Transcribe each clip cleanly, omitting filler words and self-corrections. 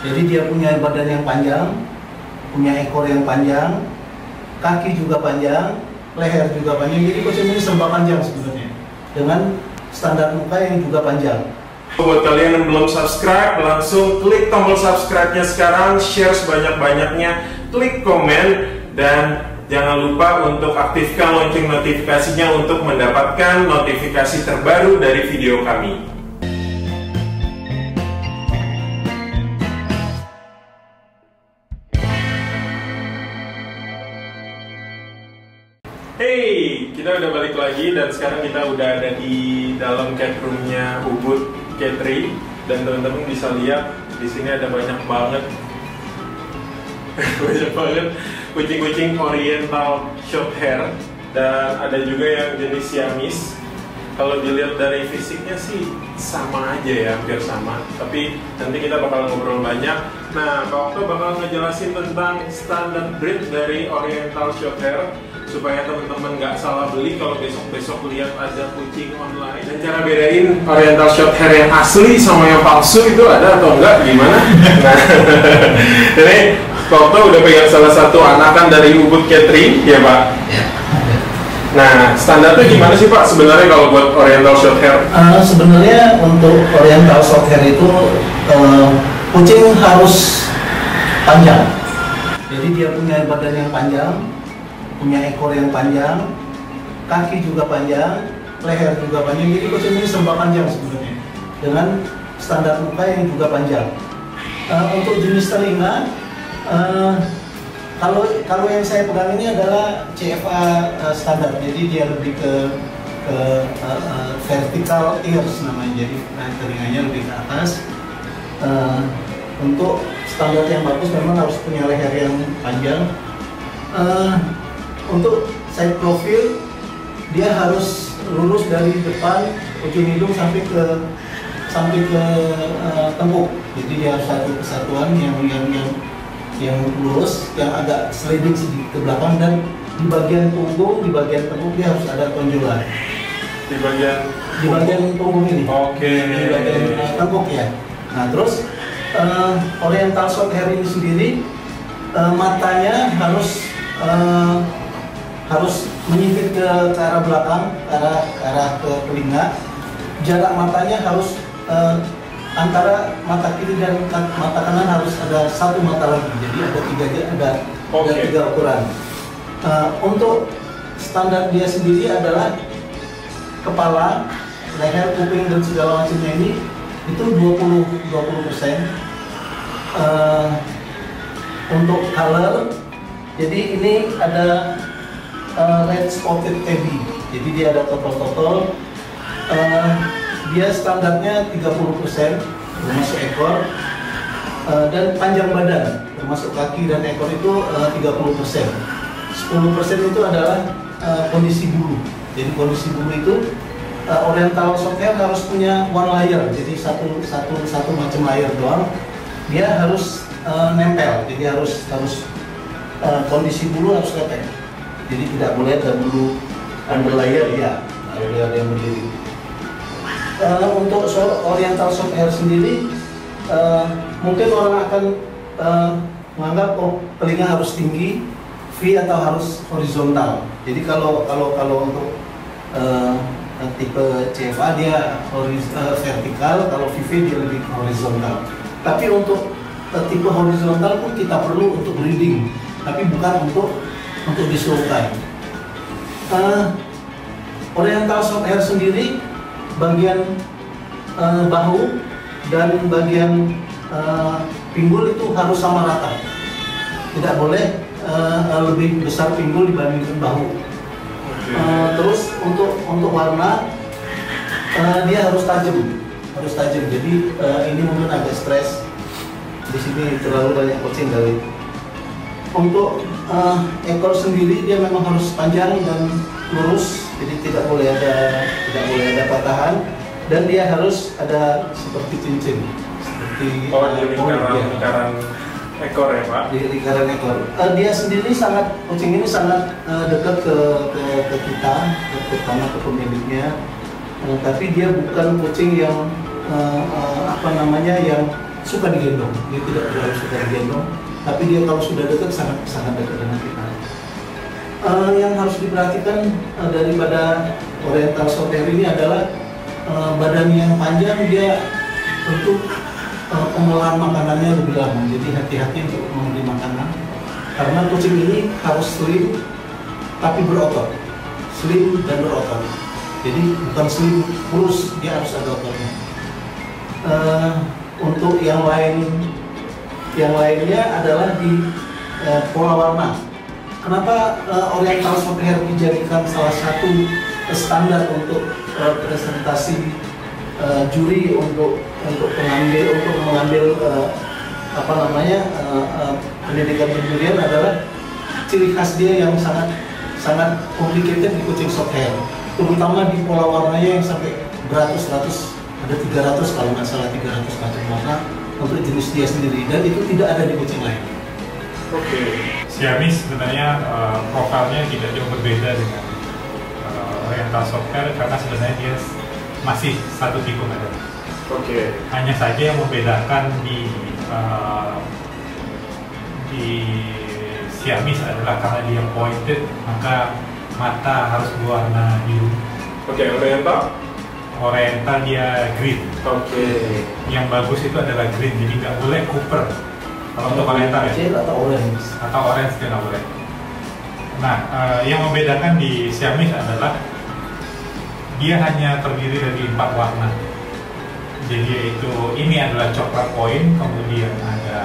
Jadi dia punya badan yang panjang, punya ekor yang panjang, kaki juga panjang, leher juga panjang. Jadi kucing ini serba panjang sebenarnya, dengan standar muka yang juga panjang. Buat kalian yang belum subscribe, langsung klik tombol subscribe-nya sekarang, share sebanyak-banyaknya, klik komen, dan jangan lupa untuk aktifkan lonceng notifikasinya untuk mendapatkan notifikasi terbaru dari video kami. Hey, kita udah balik lagi dan sekarang kita udah ada di dalam cat room-nya Ubud Catry, dan teman-teman bisa lihat di sini ada banyak banget kucing-kucing Oriental Shorthair, dan ada juga yang jenis Siamese. Kalau dilihat dari fisiknya sih sama aja ya, hampir sama, tapi nanti kita bakal ngobrol banyak. Nah, Kak Okto bakal ngejelasin tentang standar breed dari Oriental Shorthair supaya teman-teman nggak salah beli kalau besok-besok lihat ada kucing online. Dan cara bedain Oriental Shorthair yang asli sama yang palsu itu ada atau enggak, gimana? Nah, ini Kak Okto udah pegang salah satu anakan dari Ubud Catry, ya Pak? Ya. Nah, standarnya gimana sih Pak sebenarnya kalau buat Oriental Shorthair? Sebenarnya untuk Oriental Shorthair itu kucing harus panjang. Jadi dia punya badan yang panjang, punya ekor yang panjang, kaki juga panjang, leher juga panjang. Jadi kucing ini serba panjang sebenarnya, dengan standar muka yang juga panjang. Untuk jenis telinga, kalau yang saya pegang ini adalah CFA standar. Jadi dia lebih ke vertical ears namanya. Jadi telinganya lebih ke atas. Untuk standar yang bagus memang harus punya leher yang panjang. Untuk side profil dia harus lurus dari depan ujung hidung sampai ke tengkuk. Jadi dia harus satu kesatuan yang lurus, yang agak sliding sedikit ke belakang, dan di bagian punggung, di bagian tengkuk dia harus ada tonjolan. Di bagian punggung ini. Oke. Di bagian tengkuk ya. Nah, terus Oriental Shorthair ini sendiri matanya harus menyipit ke arah belakang, arah ke telinga. Jarak matanya harus antara mata kiri dan mata kanan harus ada satu mata lagi. Jadi ada tiga ukuran. Untuk standar dia sendiri adalah kepala, leher, kuping, dan segala macamnya ini itu 20%. Untuk color, jadi ini ada red spotted tabby. Jadi dia ada totol-totol. Dia standarnya 30% termasuk ekor, dan panjang badan termasuk kaki dan ekor itu 30%. 10% itu adalah kondisi bulu. Jadi kondisi bulu itu Oriental Shorthair harus punya one layer. Jadi satu macam layer doang. Dia harus nempel. Jadi harus kondisi bulu harus lepek. Jadi tidak boleh ada bulu underlayer, ya, ada yang berdiri. Untuk Oriental Shorthair sendiri, mungkin orang akan menganggap telinga harus tinggi, V atau harus horizontal. Jadi kalau untuk tipe CFA dia vertikal, kalau VV dia lebih horizontal. Tapi untuk tipe horizontal pun kita perlu untuk breeding, tapi bukan untuk disuruhkan. Oriental Shorthair sendiri bagian bahu dan bagian pinggul itu harus sama rata. Tidak boleh lebih besar pinggul dibandingkan bahu. Terus untuk warna dia harus tajam. Jadi ini mungkin agak stres. Di sini terlalu banyak kucing kali. Untuk ekor sendiri dia memang harus panjang dan lurus, jadi tidak boleh ada patahan, dan dia harus ada seperti cincin, seperti lingkaran ekor ya Pak? Di lingkaran ekor. Dia sendiri kucing ini sangat dekat ke kita, terutama ke pemiliknya. Tapi dia bukan kucing yang yang suka digendong. Dia tidak terlalu suka digendong, tapi dia kalau sudah dekat sangat dekat dengan kita. Yang harus diperhatikan daripada Oriental Shorthair ini adalah badannya yang panjang, dia untuk pengolahan makanannya lebih lama. Jadi hati-hati untuk memberi makanan, karena kucing ini harus slim tapi berotot, slim dan berotot. Jadi bukan slim kurus, dia harus ada ototnya. Untuk yang lainnya adalah di pola warna. Kenapa Oriental Shorthair dijadikan salah satu standar untuk presentasi juri untuk mengambil pendidikan penjurian adalah ciri khas dia yang sangat complicated di kucing Shorthair, terutama di pola warnanya yang sampai beratus-ratus, ada 300 kalau nggak salah, 300 macam warna untuk jenis dia sendiri, dan itu tidak ada di kucing lain. Oke. Siamese sebenarnya profilnya tidak jauh berbeda dengan Oriental Shorthair, karena sebenarnya dia masih satu tipe badan. Oke. Hanya saja yang membedakan di Siamese adalah karena dia pointed, maka mata harus berwarna biru. Oke, Oriental dia green. Oke. Yang bagus itu adalah green, jadi nggak boleh Cooper. Kalau untuk Oriental ya. Atau orange dia nggak boleh. Nah, yang membedakan di Siamese adalah dia hanya terdiri dari 4 warna. Jadi yaitu ini adalah coklat point, kemudian ada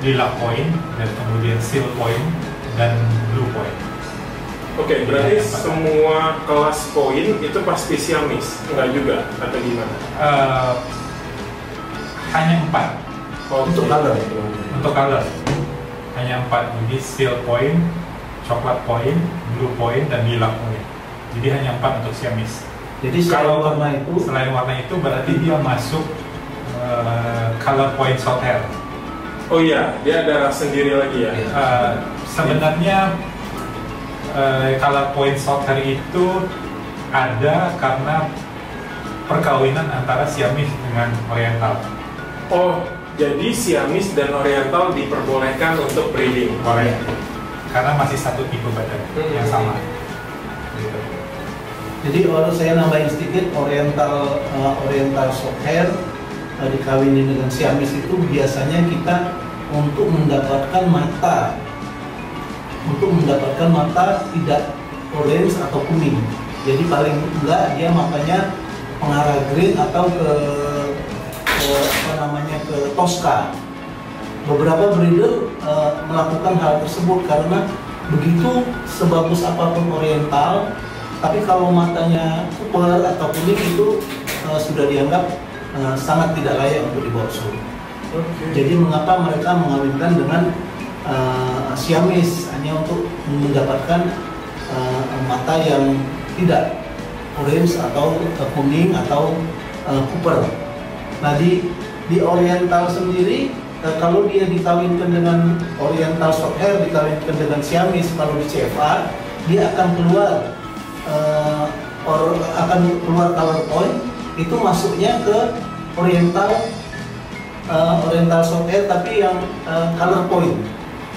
lilac point, dan kemudian seal point dan blue point. Oke, berarti semua kelas point itu pasti Siamese? Enggak juga, atau gimana? Hanya 4. Untuk color. Untuk color hanya 4. Jadi seal point, coklat point, blue point, dan lilac point. Jadi hanya 4 untuk Siamese. Jadi selain warna itu berarti dia masuk color point Shorthair. Oh iya, dia ada sendiri lagi ya? Sebenarnya color point Shorthair itu ada karena perkawinan antara Siamese dengan Oriental. Oh, jadi Siamese dan Oriental diperbolehkan untuk breeding? Boleh, karena masih satu tipe badan yang sama. Gitu. Jadi kalau saya nambahin sedikit, Oriental Shorthair dikawinin dengan Siamese itu biasanya kita untuk mendapatkan mata tidak orange atau kuning. Jadi paling enggak dia matanya mengarah green atau ke Tosca. Beberapa breeder melakukan hal tersebut karena begitu sebagus apapun Oriental, tapi kalau matanya Cooper atau kuning itu sudah dianggap sangat tidak layak untuk dibawa show. Jadi mengapa mereka mengawinkan dengan Siamese hanya untuk mendapatkan mata yang tidak orange atau kuning atau Cooper. Nah di Oriental sendiri, kalau dia dikawinkan dengan Oriental Shorthair, dikawinkan dengan Siamese, kalau di CFA dia akan keluar color point, itu masuknya ke Oriental Shorthair tapi yang color point.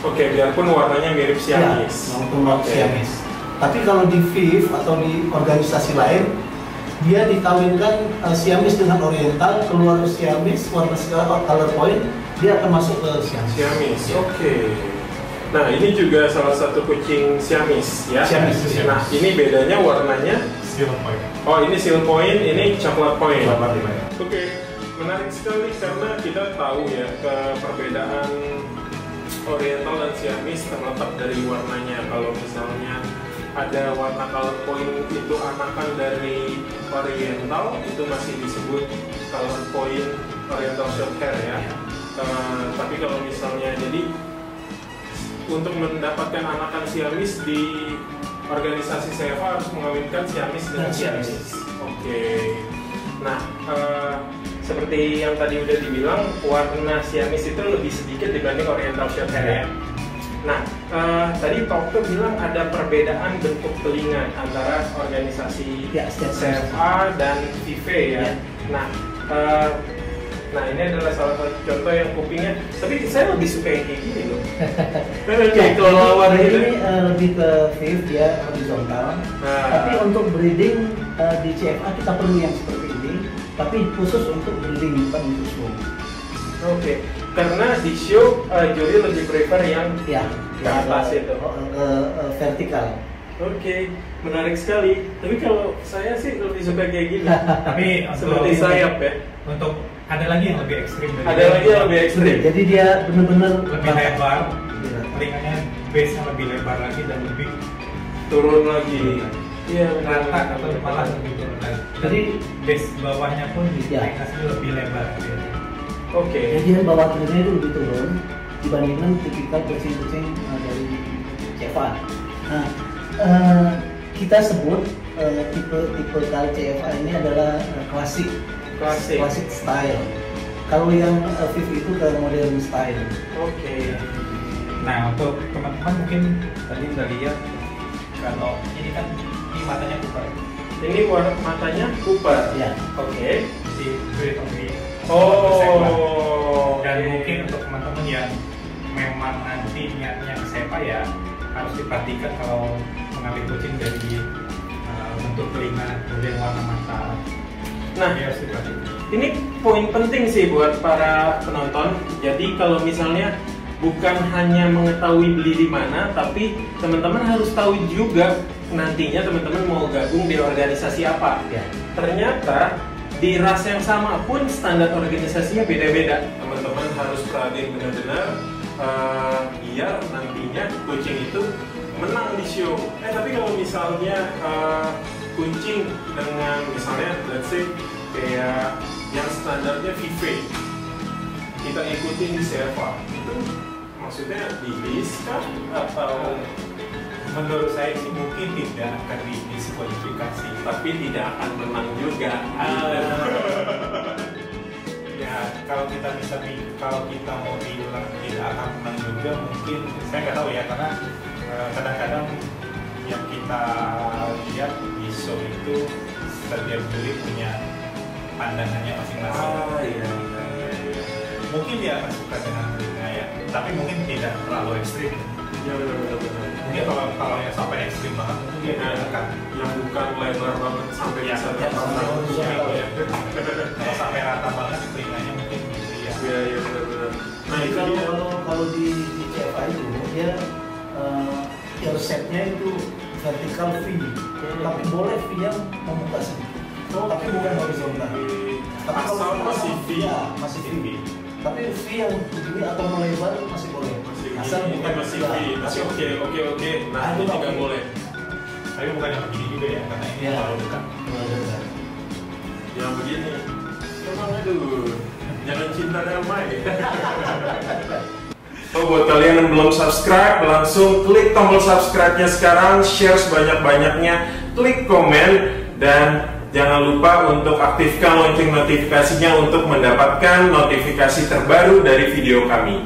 Oke, biarpun warnanya mirip Siamese. Ya, walaupun Siamese. Tapi kalau di VIV atau di organisasi lain, dia dikawinkan Siamese dengan Oriental, keluar Siamese, warna color point, dia akan masuk ke Siamese. Oke. Nah, ini juga salah satu kucing Siamese ya. Siamese. Nah, ini bedanya warnanya seal point. Oh, ini seal point, ini coklat point. Oke. Menarik sekali karena kita tahu ya perbedaan Oriental dan Siamese terletak dari warnanya. Kalau misalnya ada warna color point itu anakan dari Oriental, itu masih disebut color point Oriental Shorthair ya. Tapi kalau misalnya jadi untuk mendapatkan anakan Siamese di organisasi CFA harus mengawinkan Siamese dengan Siamese. Oke. Nah, seperti yang tadi udah dibilang, warna Siamese itu lebih sedikit dibanding Oriental Shorthair ya. Nah, tadi Tokto bilang ada perbedaan bentuk telinga antara organisasi CFA dan VIV ya. Nah, Nah ini adalah salah satu contoh yang kupingnya, tapi saya lebih suka yang kayak gini loh. Kayak kelelawar gitu. Ini lebih ke fifth ya, horizontal. Tapi untuk breeding di CFA kita perlu yang seperti ini, tapi khusus untuk breeding, bukan untuk show. Oke, karena di show Jody lebih prefer yang ya, ke atas itu. Vertikal. Oke, menarik sekali. Tapi kalau saya sih lebih suka kayak gini. Tapi seperti sayap ya. Untuk ada lagi yang lebih ekstrim dari ada lagi yang lebih ekstrim. Jadi dia benar-benar lebih lebar, telinganya base-nya lebih lebar lagi dan lebih turun lagi. Iya, rata atau malah lebih turun lagi. Jadi base bawahnya pun di telinganya lebih lebar. Oke. Jadi bawah telinganya itu lebih turun dibandingkan tipikal kucing-kucing dari CFA. Nah, kita sebut tipe CFA ini adalah klasik style. Kalau yang Viv itu ke modern style. Oke. Nah untuk teman-teman mungkin tadi udah lihat kalau ini kan ini matanya Cooper. Ini matanya Cooper. Ya. Oke. Di breed of the dan mungkin untuk teman-teman yang memang nanti niatnya ke sepa ya harus diperhatikan kalau mengambil kucing dari bentuk telinga kemudian warna mata. Nah, ini poin penting sih buat para penonton. Jadi kalau misalnya bukan hanya mengetahui beli di mana, tapi teman-teman harus tahu juga nantinya teman-teman mau gabung di organisasi apa. Ya. Ternyata di ras yang sama pun standar organisasinya beda-beda. Teman-teman harus perhatiin benar-benar biar nantinya kucing itu menang di show. Tapi kalau misalnya kucing dengan misalnya let's say kayak yang standarnya VV kita ikutin di CFA itu maksudnya di list kan atau menurut saya sih mungkin tidak akan didiskualifikasi tapi tidak akan menang juga. Ya kalau kita mau bilang tidak akan menang juga mungkin saya nggak tahu ya karena kadang-kadang yang kita lihat di show itu setiap juri punya pandangannya masing-masing. Iya. Mungkin dia akan suka dengan telinga ya, tapi mungkin tidak terlalu ekstrim. Ya benar. Mungkin kalau yang sampai ekstrim banget mungkin dia akan yang bukan lebar banget sampai bisa kalau sampai rata banget telinganya mungkin gitu ya. Iya benar. Nah itu kalau di CFA itu dia resepnya itu vertikal V, tapi boleh V yang membuka sedikit, tapi bukan horizontal. Tapi asal masih V, ya, masih V. Tapi V yang begini atau melebar masih boleh. Asal bukan masih V, masih oke. Nah itu juga boleh. Tapi bukan yang begini juga ya, karena ini terlalu dekat. Yang begini, emang aduh, jangan cinta damai. Buat kalian yang belum subscribe, langsung klik tombol subscribe-nya sekarang, share sebanyak-banyaknya, klik komen, dan jangan lupa untuk aktifkan lonceng notifikasinya untuk mendapatkan notifikasi terbaru dari video kami.